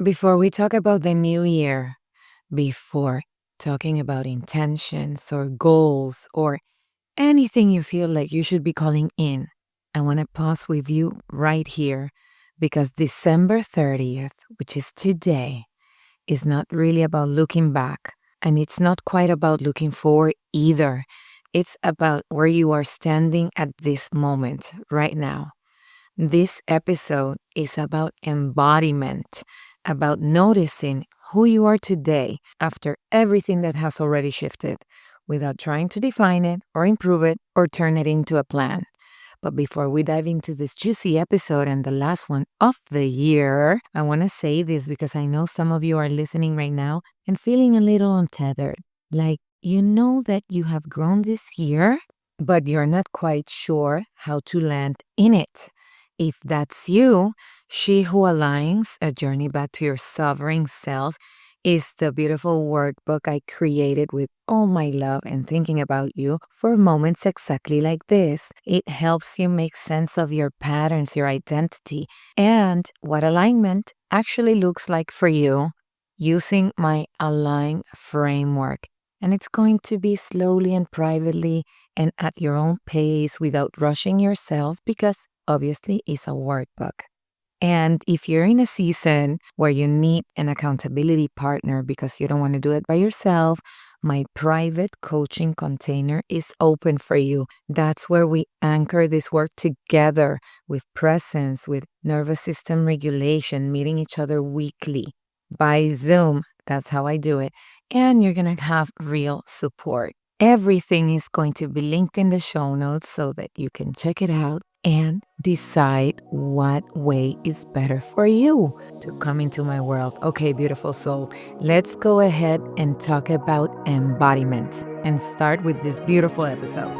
Before we talk about the new year, before talking about intentions or goals or anything you feel like you should be calling in, I want to pause with you right here because December 30th, which is today, is not really about looking back. And it's not quite about looking forward either. It's about where you are standing at this moment right now. This episode is about embodiment, about noticing who you are today after everything that has already shifted without trying to define it or improve it or turn it into a plan. But before we dive into this juicy episode and the last one of the year, I want to say this because I know some of you are listening right now and feeling a little untethered. Like, you know that you have grown this year, but you're not quite sure how to land in it. If that's you, She Who Aligns, A Journey Back to Your Sovereign Self, is the beautiful workbook I created with all my love and thinking about you for moments exactly like this. It helps you make sense of your patterns, your identity, and what alignment actually looks like for you using my Align framework. And it's going to be slowly and privately and at your own pace without rushing yourself because obviously it's a workbook. And if you're in a season where you need an accountability partner because you don't want to do it by yourself, my private coaching container is open for you. That's where we anchor this work together with presence, with nervous system regulation, meeting each other weekly by Zoom. That's how I do it. And you're going to have real support. Everything is going to be linked in the show notes so that you can check it out and decide what way is better for you to come into my world. Okay, beautiful soul, let's go ahead and talk about embodiment and start with this beautiful episode.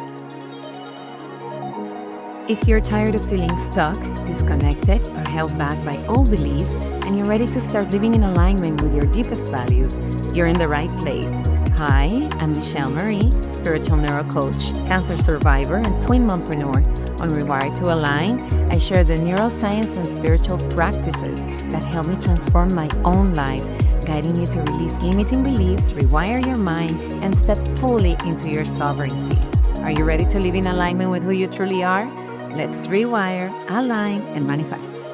If you're tired of feeling stuck, disconnected, or held back by old beliefs, and you're ready to start living in alignment with your deepest values, you're in the right place. Hi, I'm Michelle Marie, spiritual neuro coach, cancer survivor, and twin mompreneur. On Rewire to Align, I share the neuroscience and spiritual practices that help me transform my own life, guiding you to release limiting beliefs, rewire your mind, and step fully into your sovereignty. Are you ready to live in alignment with who you truly are? Let's rewire, align, and manifest.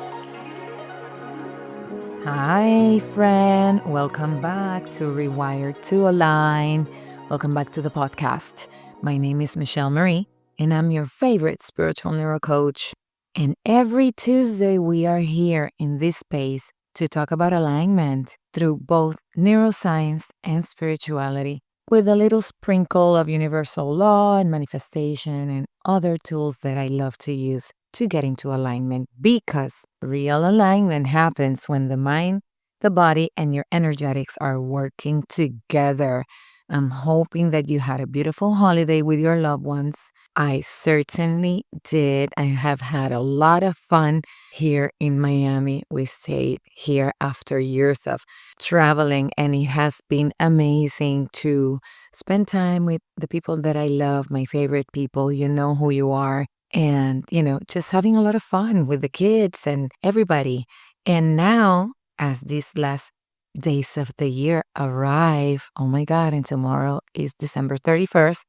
Hi, friend. Welcome back to Rewire to Align. Welcome back to the podcast. My name is Michelle Marie, and I'm your favorite spiritual neuro coach. And every Tuesday, we are here in this space to talk about alignment through both neuroscience and spirituality, with a little sprinkle of universal law and manifestation and other tools that I love to use to get into alignment, because real alignment happens when the mind, the body, and your energetics are working together. I'm hoping that you had a beautiful holiday with your loved ones. I certainly did. I have had a lot of fun here in Miami. We stayed here after years of traveling, and it has been amazing to spend time with the people that I love, my favorite people. You know who you are. And, just having a lot of fun with the kids and everybody. And now, as these last days of the year arrive, oh my God, and tomorrow is December 31st,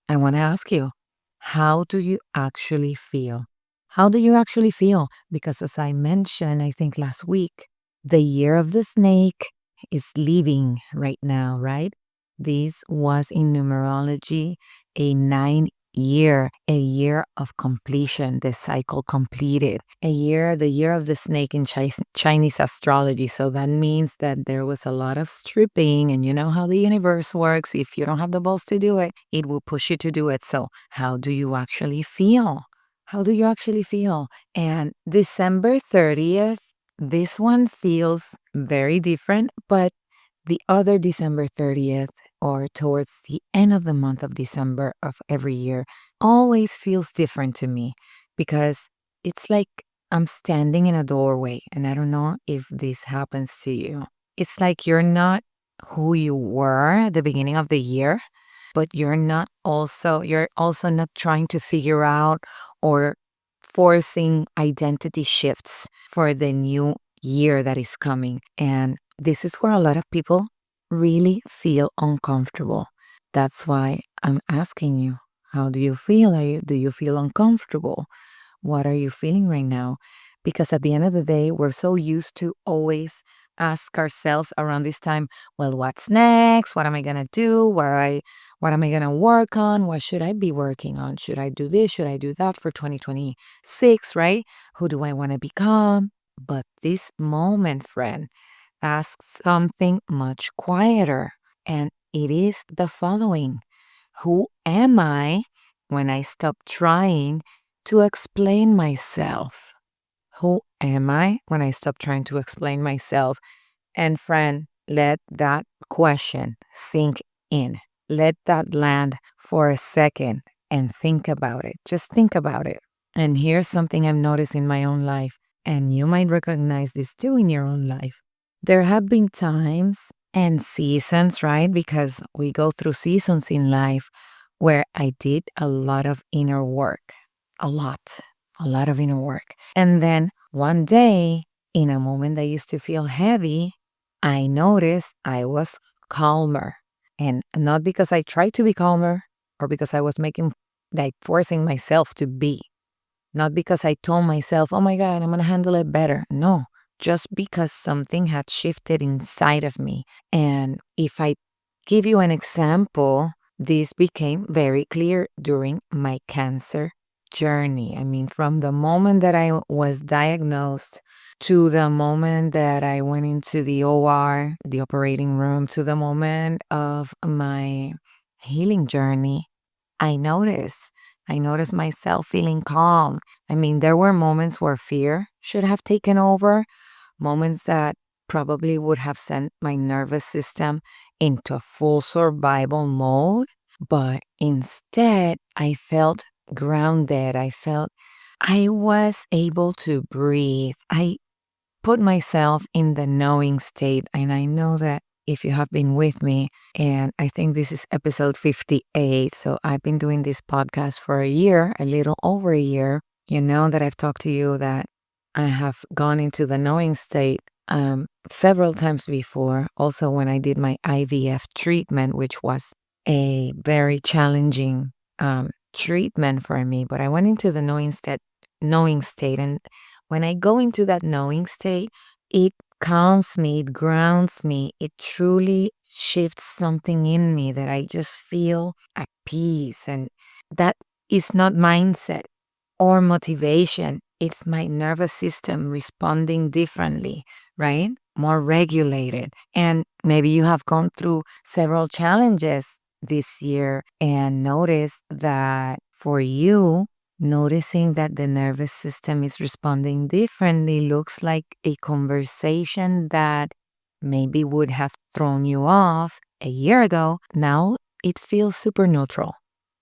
I want to ask you, how do you actually feel? How do you actually feel? Because as I mentioned, I think last week, the year of the snake is leaving right now, right? This was in numerology a 9-year, a year of completion, the cycle completed, the year of the snake in Chinese astrology. So that means that there was a lot of stripping, and you know how the universe works. If you don't have the balls to do it, it will push you to do it. So how do you actually feel? How do you actually feel? And December 30th, this one feels very different, but the other December 30th, or towards the end of the month of December of every year, always feels different to me because it's like I'm standing in a doorway, and I don't know if this happens to you. It's like you're not who you were at the beginning of the year, but you're also not trying to figure out or forcing identity shifts for the new year that is coming. And this is where a lot of people really feel uncomfortable. That's why I'm asking you, how do you feel? Do you feel uncomfortable? What are you feeling right now? Because at the end of the day, we're so used to always ask ourselves around this time, well, what's next? What am I going to do? What am I going to work on? What should I be working on? Should I do this? Should I do that for 2026, right? Who do I want to become? But this moment, friend, asks something much quieter, and it is the following: who am I when I stop trying to explain myself? Who am I when I stop trying to explain myself? And friend, let that question sink in. Let that land for a second and think about it. Just think about it. And here's something I've noticed in my own life, and you might recognize this too in your own life. There have been times and seasons, right? Because we go through seasons in life where I did a lot of inner work. A lot, a lot of inner work. And then one day, in a moment that used to feel heavy, I noticed I was calmer. And not because I tried to be calmer or because I was forcing myself to be. Not because I told myself, oh my God, I'm going to handle it better. No, just because something had shifted inside of me. And if I give you an example, this became very clear during my cancer journey. I mean, from the moment that I was diagnosed to the moment that I went into the OR, the operating room, to the moment of my healing journey, I noticed. I noticed myself feeling calm. I mean, there were moments where fear should have taken over, moments that probably would have sent my nervous system into full survival mode. But instead, I felt grounded. I was able to breathe. I put myself in the knowing state. And I know that if you have been with me, and I think this is episode 58, so I've been doing this podcast for a year, a little over a year. You know that I've talked to you that I have gone into the knowing state several times before. Also, when I did my IVF treatment, which was a very challenging treatment for me, but I went into the knowing state, and when I go into that knowing state, it calms me, it grounds me, it truly shifts something in me that I just feel at peace. And that is not mindset or motivation. It's my nervous system responding differently, right? More regulated. And maybe you have gone through several challenges this year and noticed that for you, noticing that the nervous system is responding differently looks like a conversation that maybe would have thrown you off a year ago. Now it feels super neutral,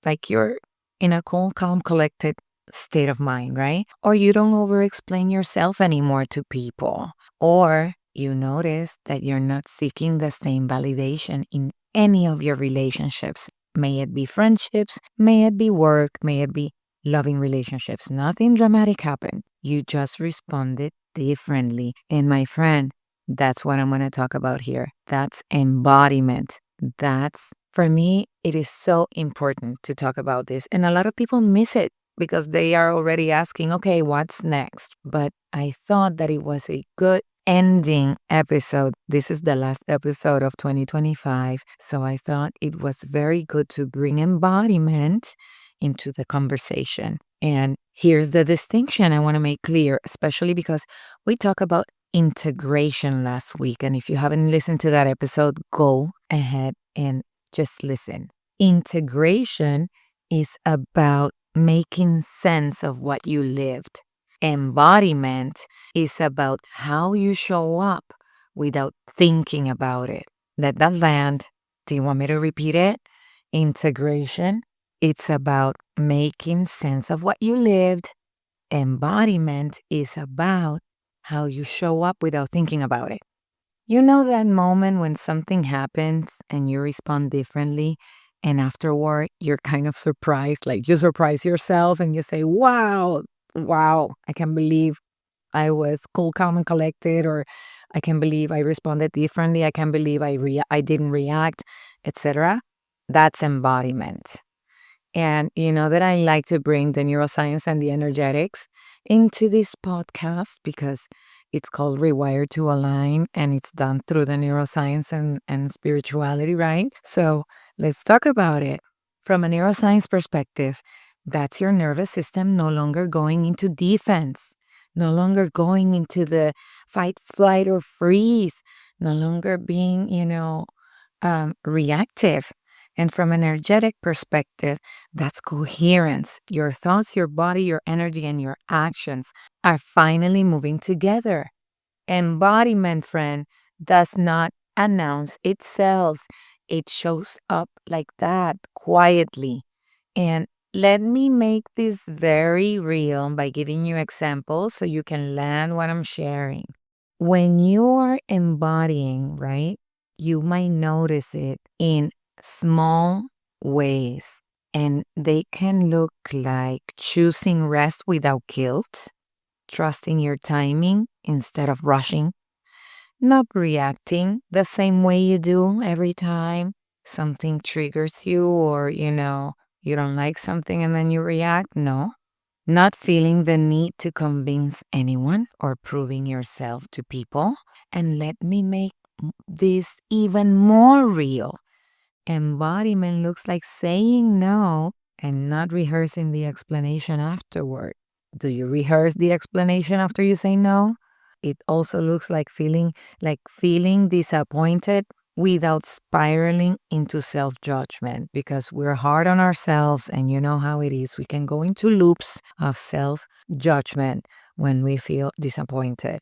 like you're in a cool, calm, collected state of mind, right? Or you don't over explain yourself anymore to people. Or you notice that you're not seeking the same validation in any of your relationships. May it be friendships, may it be work, may it be loving relationships. Nothing dramatic happened. You just responded differently. And my friend, that's what I'm going to talk about here. That's embodiment. For me, it is so important to talk about this. And a lot of people miss it because they are already asking, okay, what's next? But I thought that it was a good ending episode. This is the last episode of 2025. So I thought it was very good to bring embodiment into the conversation. And here's the distinction I want to make clear, especially because we talked about integration last week. And if you haven't listened to that episode, go ahead and just listen. Integration is about making sense of what you lived. Embodiment is about how you show up without thinking about it. Let that land. Do you want me to repeat it? Integration, it's about making sense of what you lived. Embodiment is about how you show up without thinking about it. You know that moment when something happens and you respond differently, and afterward you're kind of surprised, like you surprise yourself and you say, wow, I can't believe I was cool, calm, and collected, or I can't believe I responded differently. I can't believe I didn't react, etc. That's embodiment. And you know that I like to bring the neuroscience and the energetics into this podcast because it's called Rewire to Align and it's done through the neuroscience and spirituality, right? So let's talk about it. From a neuroscience perspective, that's your nervous system no longer going into defense, no longer going into the fight, flight, or freeze, no longer being, reactive. And from an energetic perspective, that's coherence. Your thoughts, your body, your energy, and your actions are finally moving together. Embodiment, friend, does not announce itself. It shows up like that, quietly. And let me make this very real by giving you examples so you can land what I'm sharing. When you're embodying, right, you might notice it in small ways. And they can look like choosing rest without guilt, trusting your timing instead of rushing, not reacting the same way you do every time something triggers you or, you don't like something and then you react. No, not feeling the need to convince anyone or proving yourself to people. And let me make this even more real. Embodiment looks like saying no and not rehearsing the explanation afterward. Do you rehearse the explanation after you say no? It also looks like feeling disappointed without spiraling into self-judgment because we're hard on ourselves and you know how it is. We can go into loops of self-judgment when we feel disappointed.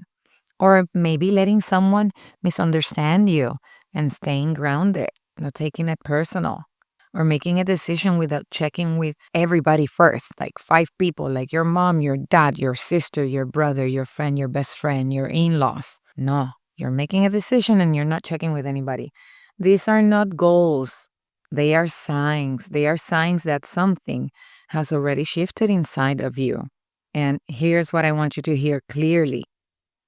Or maybe letting someone misunderstand you and staying grounded, not taking it personal. Or making a decision without checking with everybody first, like 5 people, like your mom, your dad, your sister, your brother, your friend, your best friend, your in laws. No, you're making a decision and you're not checking with anybody. These are not goals, they are signs. They are signs that something has already shifted inside of you. And here's what I want you to hear clearly.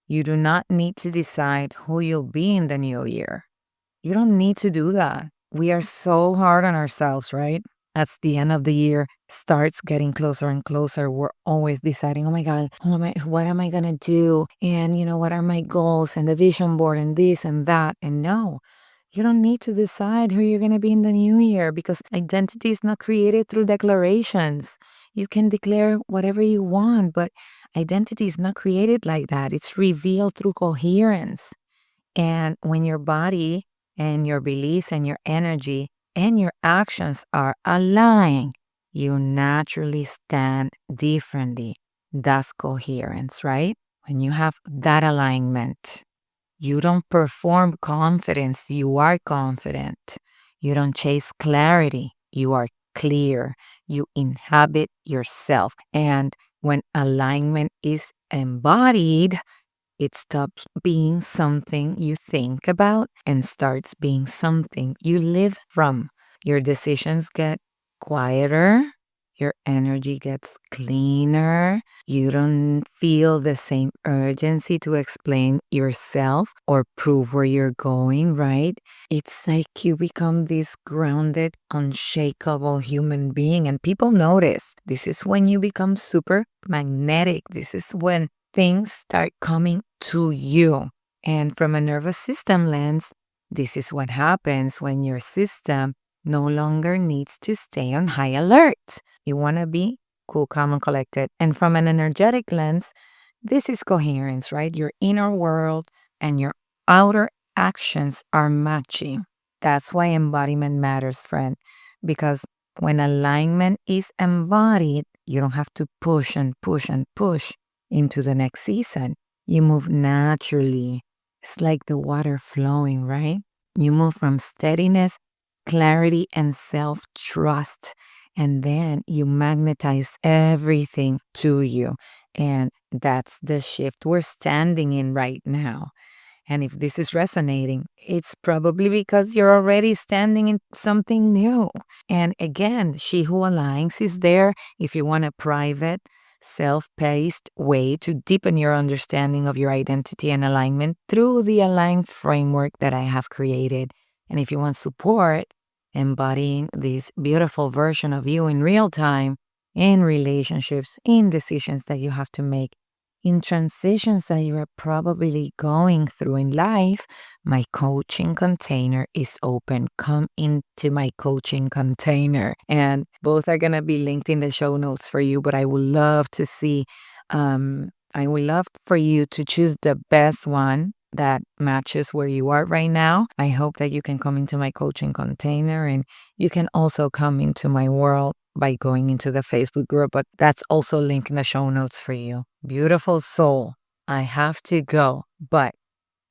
You do not need to decide who you'll be in the new year. You don't need to do that. We are so hard on ourselves, right? As the end of the year starts getting closer and closer, we're always deciding, oh my God, what am I going to do? And, what are my goals and the vision board and this and that? And no, you don't need to decide who you're going to be in the new year because identity is not created through declarations. You can declare whatever you want, but identity is not created like that. It's revealed through coherence. And when your body and your beliefs and your energy and your actions are aligned, you naturally stand differently. That's coherence, right? When you have that alignment, you don't perform confidence, you are confident. You don't chase clarity, you are clear. You inhabit yourself. And when alignment is embodied, it stops being something you think about and starts being something you live from. Your decisions get quieter, your energy gets cleaner. You don't feel the same urgency to explain yourself or prove where you're going, right? It's like you become this grounded, unshakable human being, and people notice. This is when you become super magnetic. This is when things start coming to you. And from a nervous system lens, this is what happens when your system no longer needs to stay on high alert. You want to be cool, calm, and collected. And from an energetic lens, this is coherence, right? Your inner world and your outer actions are matching. That's why embodiment matters, friend. Because when alignment is embodied, you don't have to push and push and push into the next season. You move naturally. It's like the water flowing, right? You move from steadiness, clarity, and self trust. And then you magnetize everything to you. And that's the shift we're standing in right now. And if this is resonating, it's probably because you're already standing in something new. And again, She Who Aligns is there if you want a private self-paced way to deepen your understanding of your identity and alignment through the aligned framework that I have created. And if you want support embodying this beautiful version of you in real time, in relationships, in decisions that you have to make, in transitions that you are probably going through in life, my coaching container is open. Come into my coaching container. And both are going to be linked in the show notes for you. But I would love to see, I would love for you to choose the best one that matches where you are right now. I hope that you can come into my coaching container, and you can also come into my world by going into the Facebook group, but that's also linked in the show notes for you. Beautiful soul, I have to go. But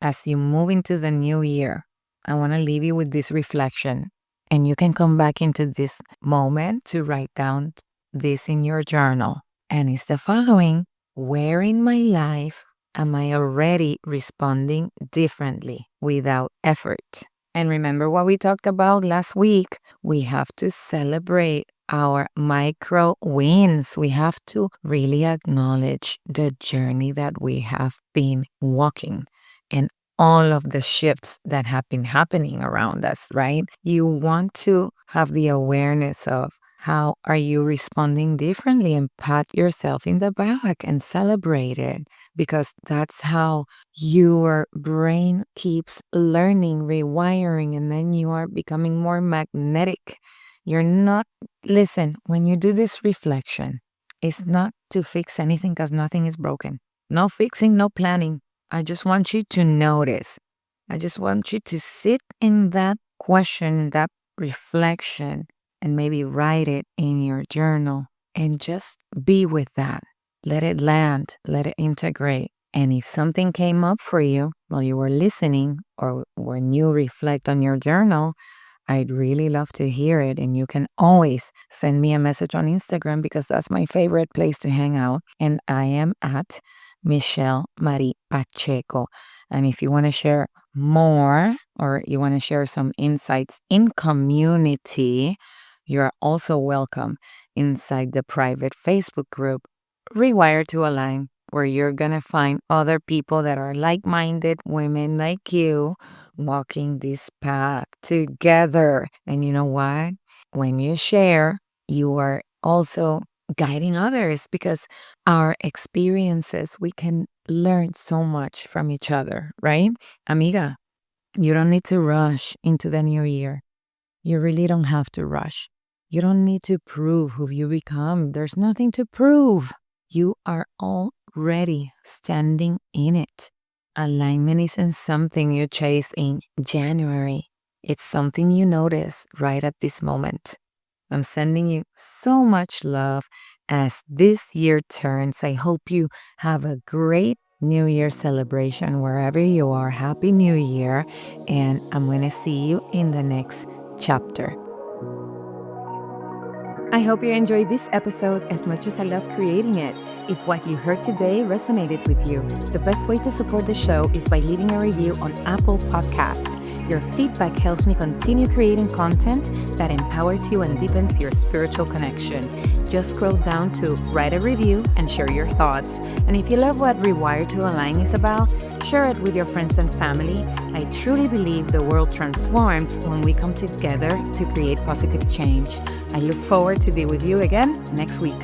as you move into the new year, I want to leave you with this reflection, and you can come back into this moment to write down this in your journal. And it's the following: where in my life am I already responding differently without effort? And remember what we talked about last week? We have to celebrate our micro wins. We have to really acknowledge the journey that we have been walking and all of the shifts that have been happening around us, right? You want to have the awareness of how are you responding differently, and pat yourself in the back and celebrate it, because that's how your brain keeps learning, rewiring, and then you are becoming more magnetic. You're not, listen, when you do this reflection, it's not to fix anything, because nothing is broken. No fixing, no planning. I just want you to notice. I just want you to sit in that question, that reflection, and maybe write it in your journal and just be with that. Let it land, let it integrate. And if something came up for you while you were listening, or when you reflect on your journal, I'd really love to hear it. And you can always send me a message on Instagram, because that's my favorite place to hang out. And I am at Michelle Marie Pacheco. And if you want to share more, or you want to share some insights in community, you're also welcome inside the private Facebook group, Rewire to Align, where you're going to find other people that are like-minded women like you walking this path together. And you know what? When you share, you are also guiding others, because our experiences, we can learn so much from each other, right? Amiga, you don't need to rush into the new year. You really don't have to rush. You don't need to prove who you become. There's nothing to prove. You are already standing in it. Alignment isn't something you chase in January. It's something you notice right at this moment. I'm sending you so much love as this year turns. I hope you have a great New Year celebration wherever you are. Happy New Year. And I'm going to see you in the next chapter. I hope you enjoyed this episode as much as I love creating it. If what you heard today resonated with you, the best way to support the show is by leaving a review on Apple Podcasts. Your feedback helps me continue creating content that empowers you and deepens your spiritual connection. Just scroll down to write a review and share your thoughts. And if you love what Rewire to Align is about, share it with your friends and family. I truly believe the world transforms when we come together to create positive change. I look forward to be with you again next week.